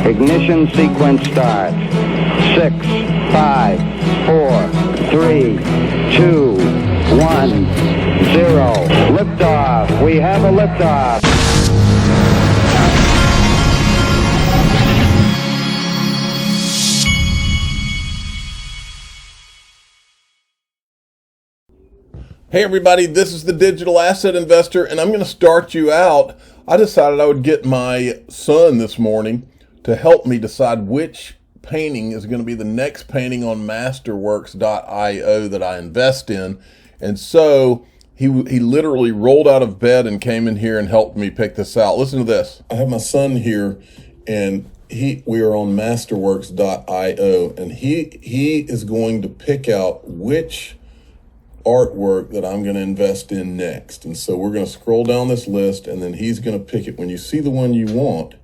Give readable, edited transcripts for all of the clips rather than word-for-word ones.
Ignition sequence starts. 6, 5, 4, 3, 2, 1, 0. Liftoff. We have a liftoff. Hey everybody, this is the Digital Asset Investor, and I'm going to start you out. I decided I would get my son this morning to help me decide which painting is going to be the next painting on Masterworks.io that I invest in. And so he literally rolled out of bed and came in here and helped me pick this out. Listen to this. I have my son here, and we are on Masterworks.io, and he is going to pick out which artwork that I'm going to invest in next. And so we're going to scroll down this list, and then he's going to pick it. When you see the one you want,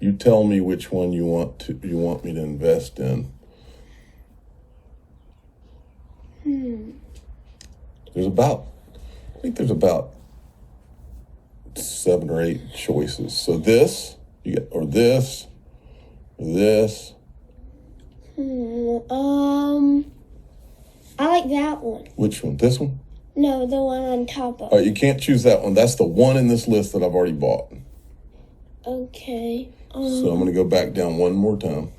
you tell me which one you want me to invest in. I think there's about 7 or 8 choices. So this, or this, or this. I like that one. Which one? This one? No, the one on top of. All right, you can't choose that one. That's the one in this list that I've already bought. Okay. So I'm going to go back down one more time.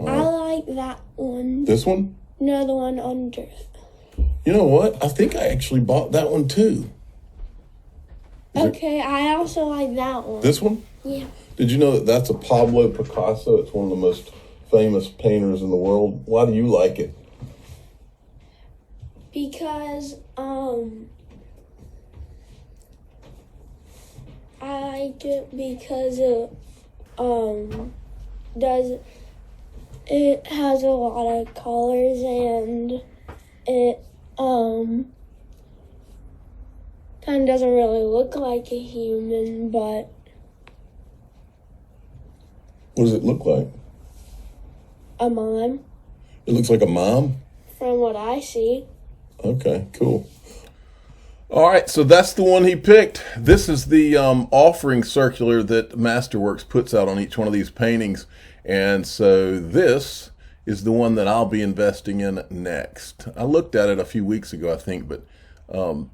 I like that one. This one? No, the one under. You know what? I think I actually bought that one too. Okay, I also like that one. This one? Yeah. Did you know that that's a Pablo Picasso? It's one of the most famous painters in the world. Why do you like it? Because, I like it because it has a lot of colors, and it, kind of doesn't really look like a human, but. What does it look like? A mime. It looks like a mom? From what I see. Okay, cool. All right, so that's the one he picked. This is the offering circular that Masterworks puts out on each one of these paintings. And so this is the one that I'll be investing in next. I looked at it a few weeks ago, I think, but I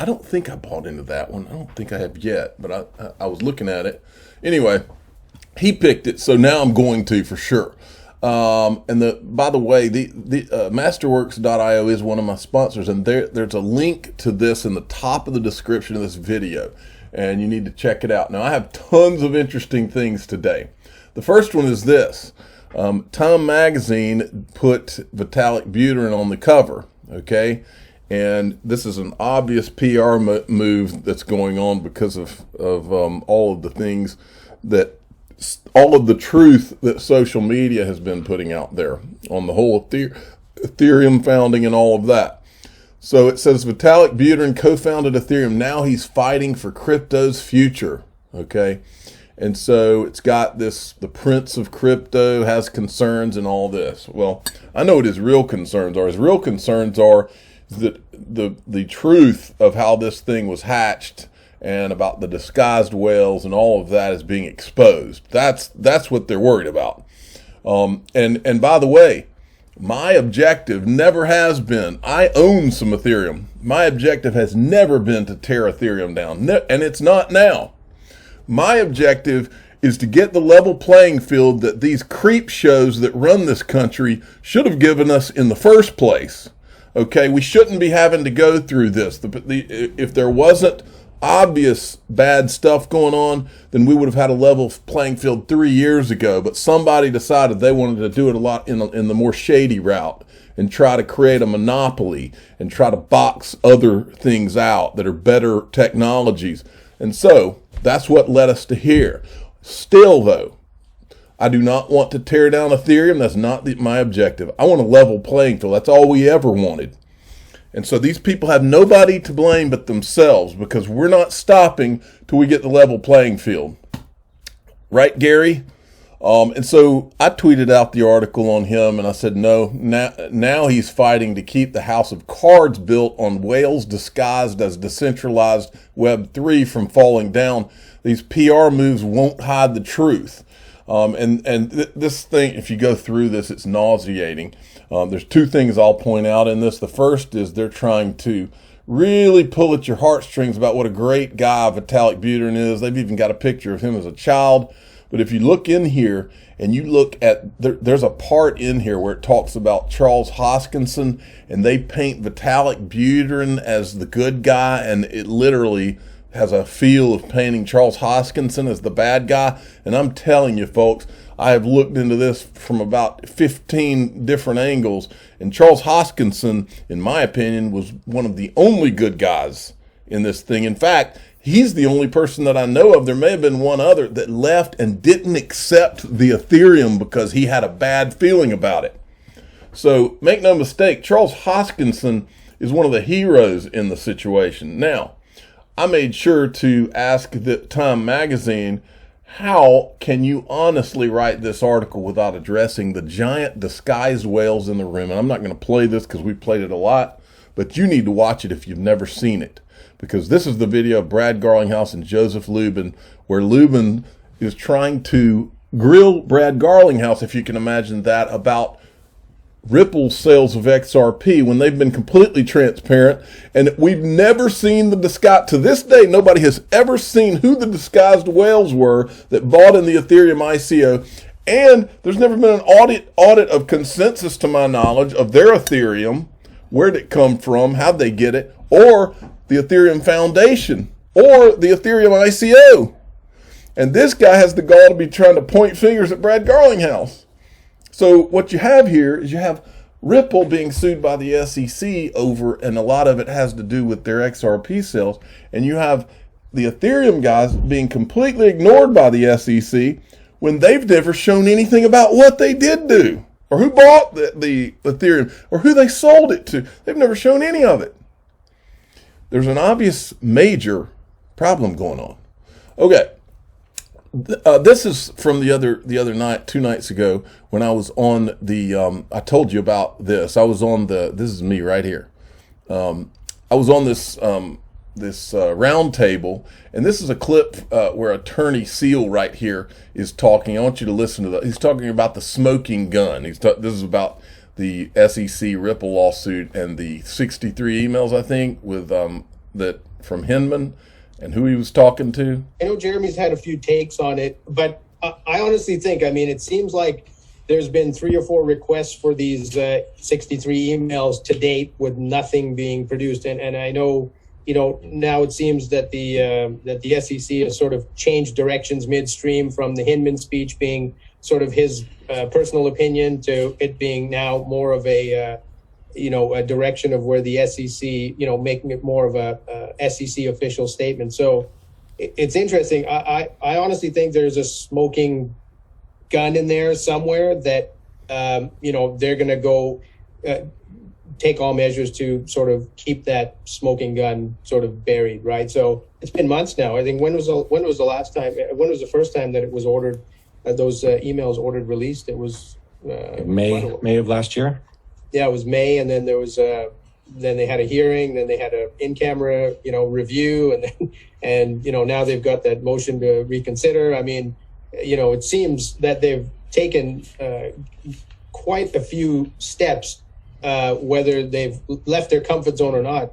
don't think I bought into that one. I don't think I have yet, but I was looking at it. Anyway, he picked it, so now I'm going to for sure. And by the way, the Masterworks.io is one of my sponsors, and there's a link to this in the top of the description of this video, and you need to check it out. Now, I have tons of interesting things today. The first one is this. Time Magazine put Vitalik Buterin on the cover, okay? And this is an obvious PR move that's going on because of all of the things all of the truth that social media has been putting out there on the whole Ethereum founding and all of that. So it says Vitalik Buterin co-founded Ethereum. Now he's fighting for crypto's future. Okay. And so it's got the prince of crypto has concerns and all this. Well, I know what his real concerns are. His real concerns are that the truth of how this thing was hatched and about the disguised whales and all of that is being exposed. That's what they're worried about. And by the way, my objective never has been, I own some Ethereum. My objective has never been to tear Ethereum down, and it's not now. My objective is to get the level playing field that these creep shows that run this country should have given us in the first place. Okay, we shouldn't be having to go through this. If there wasn't obvious bad stuff going on, then we would have had a level playing field 3 years ago. But somebody decided they wanted to do it a lot in the more shady route and try to create a monopoly and try to box other things out that are better technologies. And so that's what led us to here. Still, though, I do not want to tear down Ethereum. That's not my objective. I want a level playing field. That's all we ever wanted. And so these people have nobody to blame but themselves, because we're not stopping till we get the level playing field. Right, Gary? And so I tweeted out the article on him, and I said, no, now he's fighting to keep the house of cards built on whales disguised as decentralized Web3 from falling down. These PR moves won't hide the truth. This thing, if you go through this, it's nauseating. There's two things I'll point out in this. The first is they're trying to really pull at your heartstrings about what a great guy Vitalik Buterin is. They've even got a picture of him as a child. But if you look in here and you look at, there's a part in here where it talks about Charles Hoskinson, and they paint Vitalik Buterin as the good guy, and it literally has a feel of painting Charles Hoskinson as the bad guy. And I'm telling you, folks, I have looked into this from about 15 different angles, and Charles Hoskinson, in my opinion, was one of the only good guys in this thing. In fact, he's the only person that I know of. There may have been one other that left and didn't accept the Ethereum because he had a bad feeling about it. So make no mistake, Charles Hoskinson is one of the heroes in the situation. Now, I made sure to ask the Time magazine, how can you honestly write this article without addressing the giant disguised whales in the room? And I'm not going to play this because we played it a lot, but you need to watch it if you've never seen it. Because this is the video of Brad Garlinghouse and Joseph Lubin, where Lubin is trying to grill Brad Garlinghouse, if you can imagine that, about Ripple's sales of XRP when they've been completely transparent. And we've never seen the disguise. To this day, nobody has ever seen who the disguised whales were that bought in the Ethereum ICO. And there's never been an audit of consensus, to my knowledge, of their Ethereum. Where did it come from? How'd they get it? Or the Ethereum Foundation, or the Ethereum ICO. And this guy has the gall to be trying to point fingers at Brad Garlinghouse. So what you have here is you have Ripple being sued by the SEC over, and a lot of it has to do with their XRP sales, and you have the Ethereum guys being completely ignored by the SEC when they've never shown anything about what they did do, or who bought the Ethereum, or who they sold it to. They've never shown any of it. There's an obvious major problem going on. Okay, this is from the other night, 2 nights ago, when I was on the. I told you about this. I was on the. This is me right here. I was on this round table, and this is a clip where Attorney Seal right here is talking. I want you to listen to that. He's talking about the smoking gun. This is about the SEC Ripple lawsuit and the 63 emails, I think, with that from Hinman and who he was talking to. I know Jeremy's had a few takes on it, but I honestly think, I mean, it seems like there's been 3 or 4 requests for these 63 emails to date with nothing being produced. And I know, now it seems that the SEC has sort of changed directions midstream from the Hinman speech being sort of his personal opinion to it being now more of a direction of where the SEC, making it more of a SEC official statement. So it's interesting. I honestly think there's a smoking gun in there somewhere that, they're going to go take all measures to sort of keep that smoking gun sort of buried, right? So it's been months now. I think when was the last time? When was the first time that it was ordered? Those emails ordered released. It was May of last year. Yeah, it was May, and then there was then they had a hearing, then they had a in-camera review, and now they've got that motion to reconsider. I mean, it seems that they've taken quite a few steps, whether they've left their comfort zone or not,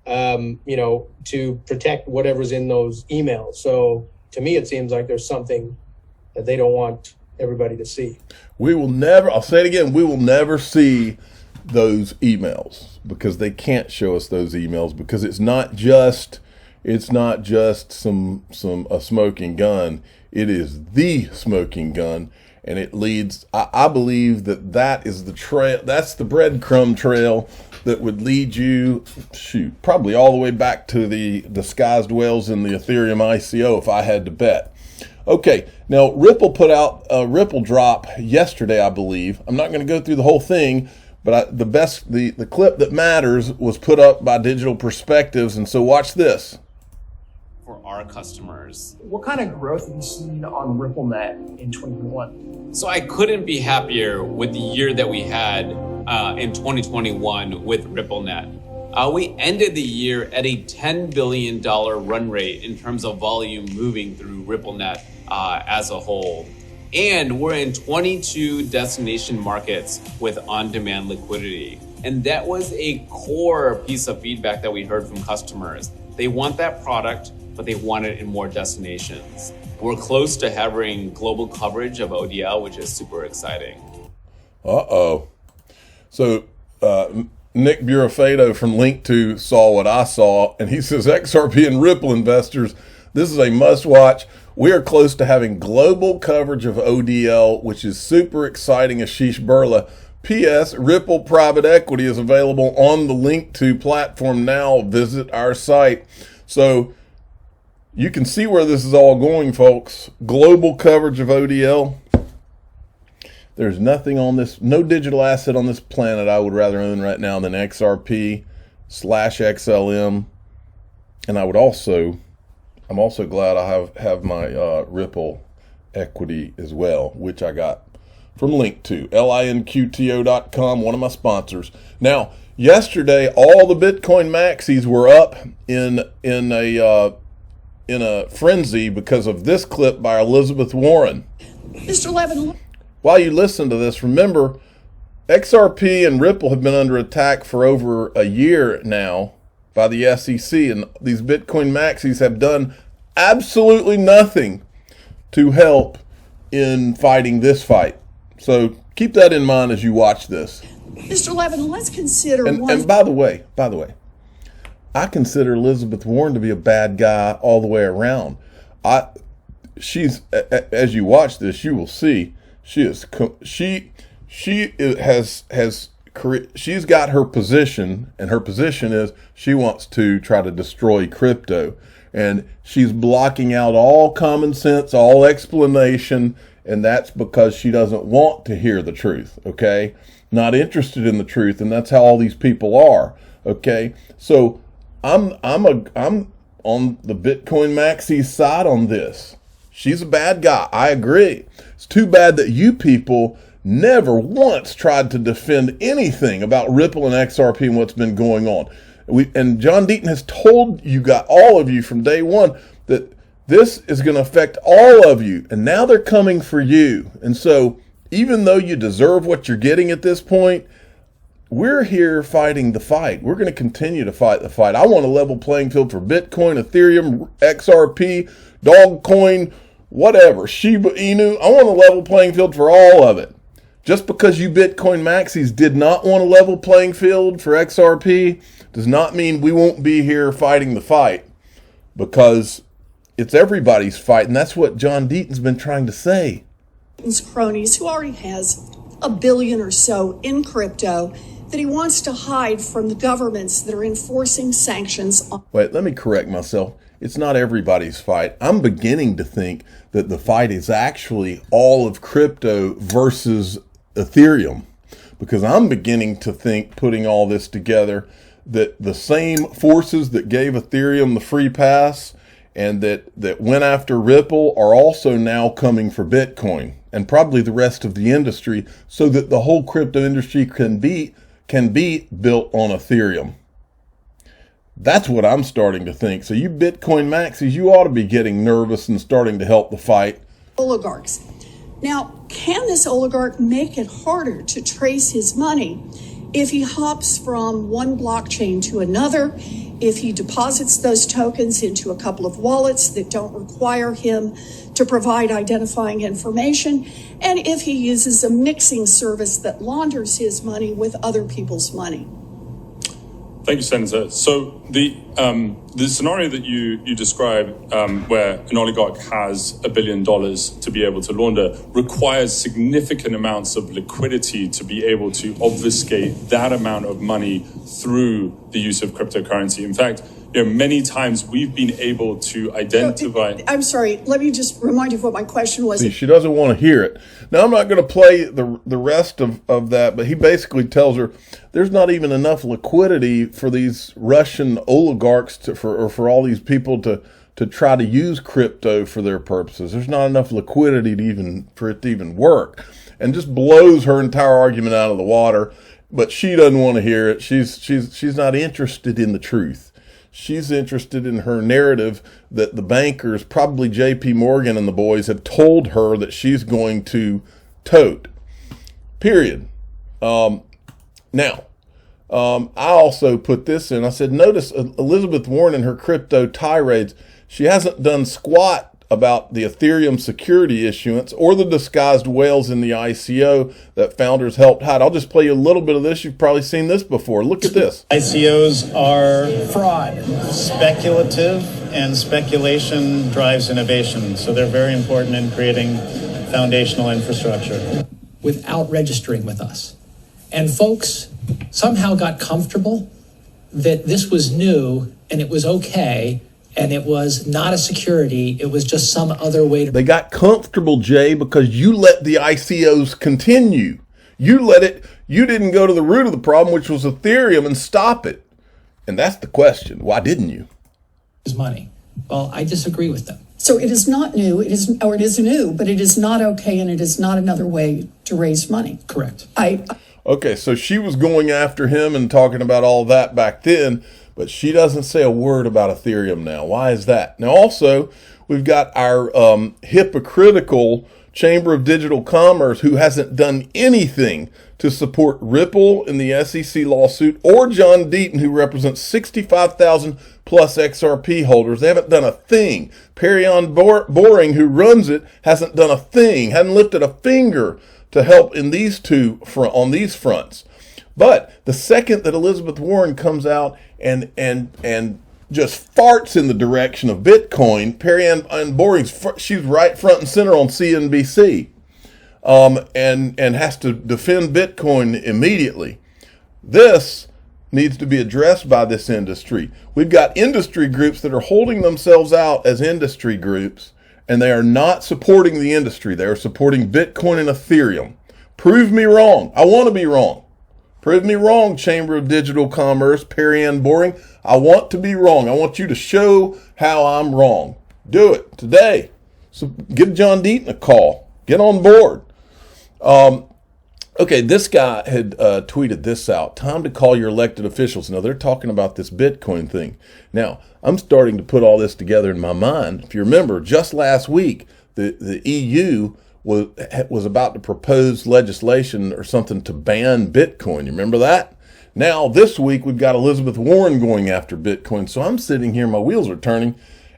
to protect whatever's in those emails. So to me, it seems like there's something that they don't want everybody to see. We will never, I'll say it again, we will never see those emails because they can't show us those emails because it's not just a smoking gun. It is the smoking gun, and it leads, I believe that is the trail, that's the breadcrumb trail that would lead you, probably all the way back to the disguised whales in the Ethereum ICO if I had to bet. Okay, now Ripple put out a Ripple drop yesterday, I believe. I'm not going to go through the whole thing, but the clip that matters was put up by Digital Perspectives, and so watch this. For our our customers. What kind of growth have you seen on RippleNet in 2021? So I couldn't be happier with the year that we had in 2021 with RippleNet. We ended the year at a $10 billion run rate in terms of volume moving through RippleNet as a whole. And we're in 22 destination markets with on-demand liquidity. And that was a core piece of feedback that we heard from customers. They want that product, but they want it in more destinations. We're close to having global coverage of ODL, which is super exciting. Uh-oh. So Nick Burafedo from Link2 saw what I saw, and he says, XRP and Ripple investors, this is a must-watch. We are close to having global coverage of ODL, which is super exciting, Ashish Burla. P.S. Ripple Private Equity is available on the Link2 platform now. Visit our site. So you can see where this is all going, folks. Global coverage of ODL. There's nothing on this, no digital asset on this planet I would rather own right now than XRP/XLM. And I'm also glad I have my Ripple equity as well, which I got from Link2, linqto.com, one of my sponsors. Now, yesterday, all the Bitcoin maxis were up in a frenzy because of this clip by Elizabeth Warren. Mr. Levin. While you listen to this, remember, XRP and Ripple have been under attack for over a year now by the SEC, and these Bitcoin maxis have done absolutely nothing to help in fighting this fight. So keep that in mind as you watch this. Mr. Levin, let's consider and by the way, I consider Elizabeth Warren to be a bad guy all the way around. She's, as you watch this, you will see she's got her position, and her position is she wants to try to destroy crypto, and she's blocking out all common sense, all explanation, and that's because she doesn't want to hear the truth. Okay, not interested in the truth, and that's how all these people are. Okay, so I'm on the Bitcoin maxi side on this. She's a bad guy. I agree. It's too bad that you people never once tried to defend anything about Ripple and XRP and what's been going on. And John Deaton has told all of you from day one that this is going to affect all of you. And now they're coming for you. And so even though you deserve what you're getting at this point, we're here fighting the fight. We're going to continue to fight the fight. I want a level playing field for Bitcoin, Ethereum, XRP, Dogecoin, whatever, Shiba Inu. I want a level playing field for all of it. Just because you Bitcoin maxis did not want a level playing field for XRP does not mean we won't be here fighting the fight, because it's everybody's fight, and that's what John Deaton's been trying to say. Cronies, who already has $1 billion or so in crypto that he wants to hide from the governments that are enforcing sanctions on. Wait, let me correct myself. It's not everybody's fight. I'm beginning to think that the fight is actually all of crypto versus Ethereum, because I'm beginning to think, putting all this together, that the same forces that gave Ethereum the free pass and that went after Ripple are also now coming for Bitcoin and probably the rest of the industry, so that the whole crypto industry can be built on Ethereum. That's what I'm starting to think. So you Bitcoin maxis, you ought to be getting nervous and starting to help the fight. Oligarchs. Now, can this oligarch make it harder to trace his money if he hops from one blockchain to another, if he deposits those tokens into a couple of wallets that don't require him to provide identifying information, and if he uses a mixing service that launders his money with other people's money? Thank you, Senator. So the scenario that you describe, where an oligarch has $1 billion to be able to launder, requires significant amounts of liquidity to be able to obfuscate that amount of money through the use of cryptocurrency. In fact, many times we've been able to identify. I'm sorry, let me just remind you of what my question was. See, she doesn't want to hear it. Now, I'm not going to play the rest of that, but he basically tells her there's not even enough liquidity for these Russian oligarchs for all these people to to try to use crypto for their purposes. There's not enough liquidity for it to even work, and just blows her entire argument out of the water. But she doesn't want to hear it. She's not interested in the truth. She's interested in her narrative that the bankers, probably JP Morgan and the boys, have told her that she's going to tote. Period. Now, I also put this in. I said, notice Elizabeth Warren in her crypto tirades, she hasn't done squat about the Ethereum security issuance or the disguised whales in the ICO that founders helped hide. I'll just play you a little bit of this. You've probably seen this before. Look at this. ICOs are fraud, speculative, and speculation drives innovation. So they're very important in creating foundational infrastructure. Without registering with us. And folks somehow got comfortable that this was new and it was okay and it was not a security, it was just some other way to... They got comfortable, Jay, because you let the ICOs continue. You didn't go to the root of the problem, which was Ethereum, and stop it. And that's the question. Why didn't you? Money. Well, I disagree with them. So it is not new, it is new, but it is not okay, and it is not another way to raise money. Correct. Okay, so she was going after him and talking about all that back then, but she doesn't say a word about Ethereum now. Why is that? Now, also, we've got our hypocritical Chamber of Digital Commerce, who hasn't done anything to support Ripple in the SEC lawsuit, or John Deaton, who represents 65,000 plus XRP holders. They haven't done a thing. Perion Boring, who runs it, hasn't done a thing, hadn't lifted a finger to help in on these fronts. But the second that Elizabeth Warren comes out and just farts in the direction of Bitcoin, Perion Boring, she's right front and center on CNBC, and has to defend Bitcoin immediately. This needs to be addressed by this industry. We've got industry groups that are holding themselves out as industry groups, and they are not supporting the industry. They are supporting Bitcoin and Ethereum. Prove me wrong. I want to be wrong. Prove me wrong, Chamber of Digital Commerce, Perion Boring. I want to be wrong. I want you to show how I'm wrong. Do it today. So give John Deaton a call. Get on board. Okay, this guy had tweeted this out. Time to call your elected officials. Now, they're talking about this Bitcoin thing. Now, I'm starting to put all this together in my mind. If you remember, just last week, the EU was about to propose legislation or something to ban Bitcoin. You remember that? Now, this week, we've got Elizabeth Warren going after Bitcoin. So I'm sitting here, my wheels are turning,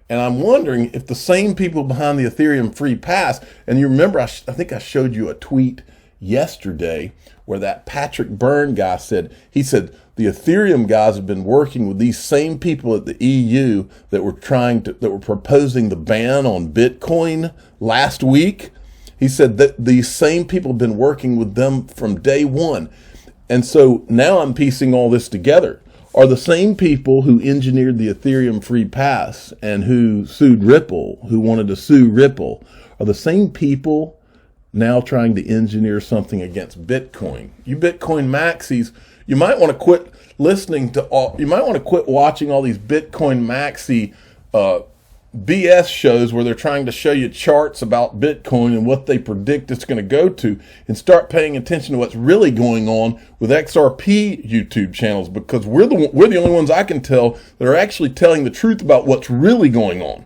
and I'm wondering if the same people behind the Ethereum free pass, and you remember, I think I showed you a tweet yesterday where that Patrick Byrne guy said the Ethereum guys have been working with these same people at the EU that were proposing the ban on Bitcoin last week. He said that these same people have been working with them from day one. And so now I'm piecing all this together. Are the same people who engineered the Ethereum free pass and who sued Ripple, who wanted to sue Ripple, are the same people now trying to engineer something against Bitcoin? You Bitcoin maxis, you might want to quit watching all these Bitcoin maxi BS shows where they're trying to show you charts about Bitcoin and what they predict it's going to go to, and start paying attention to what's really going on with XRP YouTube channels, because we're the only ones I can tell that are actually telling the truth about what's really going on.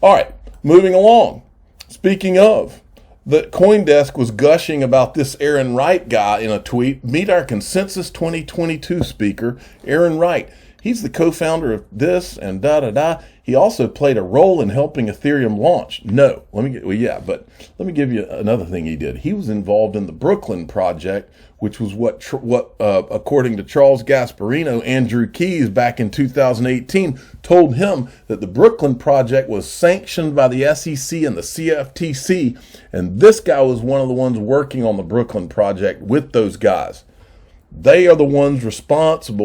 All right, moving along. Speaking of, the CoinDesk was gushing about this Aaron Wright guy in a tweet. Meet our Consensus 2022 speaker, Aaron Wright. He's the co-founder of this and da-da-da. He also played a role in helping Ethereum launch. But let me give you another thing he did. He was involved in the Brooklyn project, which was what according to Charles Gasparino, Andrew Keys back in 2018 told him that the Brooklyn project was sanctioned by the SEC and the CFTC, and this guy was one of the ones working on the Brooklyn project with those guys. They are the ones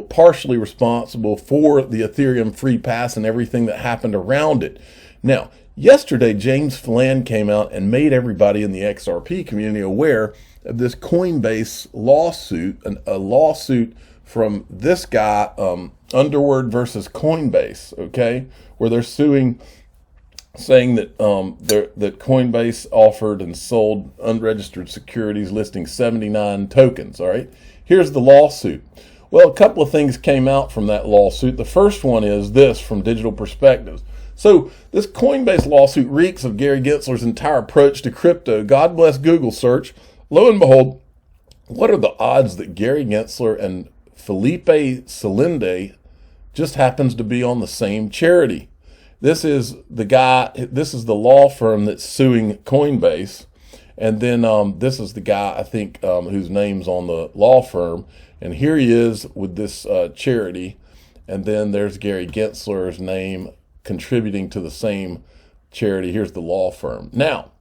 partially responsible for the Ethereum free pass and everything that happened around it. Now, yesterday, James Filan came out and made everybody in the XRP community aware of this Coinbase lawsuit, a lawsuit from this guy, Underwood versus Coinbase, okay, where they're suing saying that that Coinbase offered and sold unregistered securities listing 79 tokens. All right, here's the lawsuit. Well, a couple of things came out from that lawsuit. The first one is this from Digital Perspectives. So this Coinbase lawsuit reeks of Gary Gensler's entire approach to crypto. God bless Google search. Lo and behold, what are the odds that Gary Gensler and Felipe Salinde just happens to be on the same charity? This is the law firm that's suing Coinbase. And then this is the guy, I think, whose name's on the law firm. And here he is with this charity. And then there's Gary Gensler's name contributing to the same charity. Here's the law firm. Now,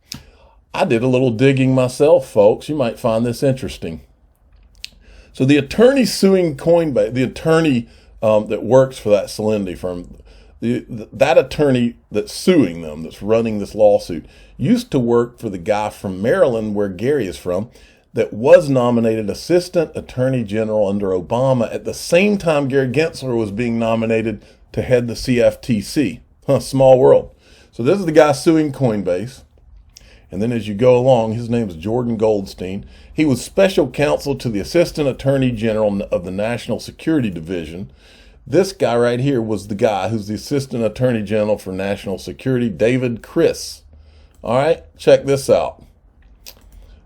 I did a little digging myself, folks. You might find this interesting. So the attorney suing Coinbase, the attorney that works for that Salinde firm, that attorney that's suing them, that's running this lawsuit, used to work for the guy from Maryland, where Gary is from, that was nominated Assistant Attorney General under Obama at the same time Gary Gensler was being nominated to head the CFTC. Small world. So this is the guy suing Coinbase. And then as you go along, his name is Jordan Goldstein. He was special counsel to the Assistant Attorney General of the National Security Division. This guy right here was the guy who's the Assistant Attorney General for National Security, David Criss. All right, check this out.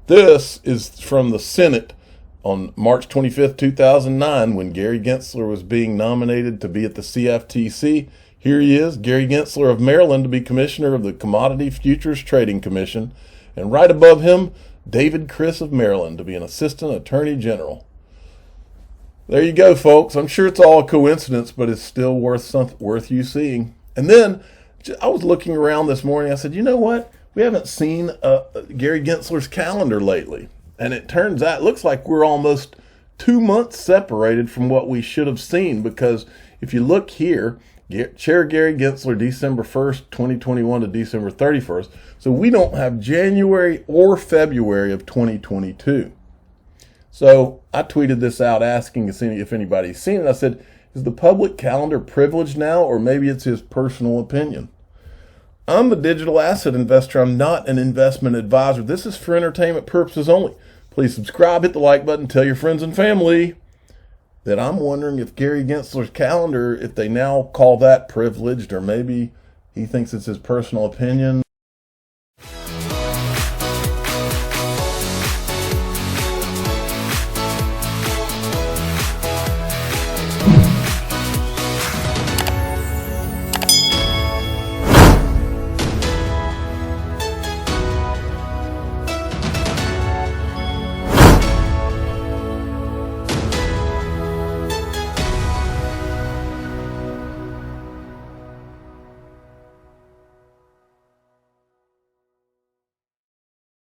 This is from the Senate on March 25th, 2009, when Gary Gensler was being nominated to be at the CFTC. Here he is, Gary Gensler of Maryland, to be commissioner of the Commodity Futures Trading Commission. And right above him, David Criss of Maryland to be an Assistant Attorney General. There you go, folks. I'm sure it's all a coincidence, but it's still worth you seeing. And then I was looking around this morning. I said, you know what? We haven't seen Gary Gensler's calendar lately. And it turns out, it looks like we're almost 2 months separated from what we should have seen, because if you look here, Chair Gary Gensler, December 1st, 2021 to December 31st. So we don't have January or February of 2022. So I tweeted this out asking if anybody's seen it. I said, is the public calendar privileged now, or maybe it's his personal opinion? I'm a digital asset investor. I'm not an investment advisor. This is for entertainment purposes only. Please subscribe, hit the like button, tell your friends and family that I'm wondering if Gary Gensler's calendar, if they now call that privileged, or maybe he thinks it's his personal opinion.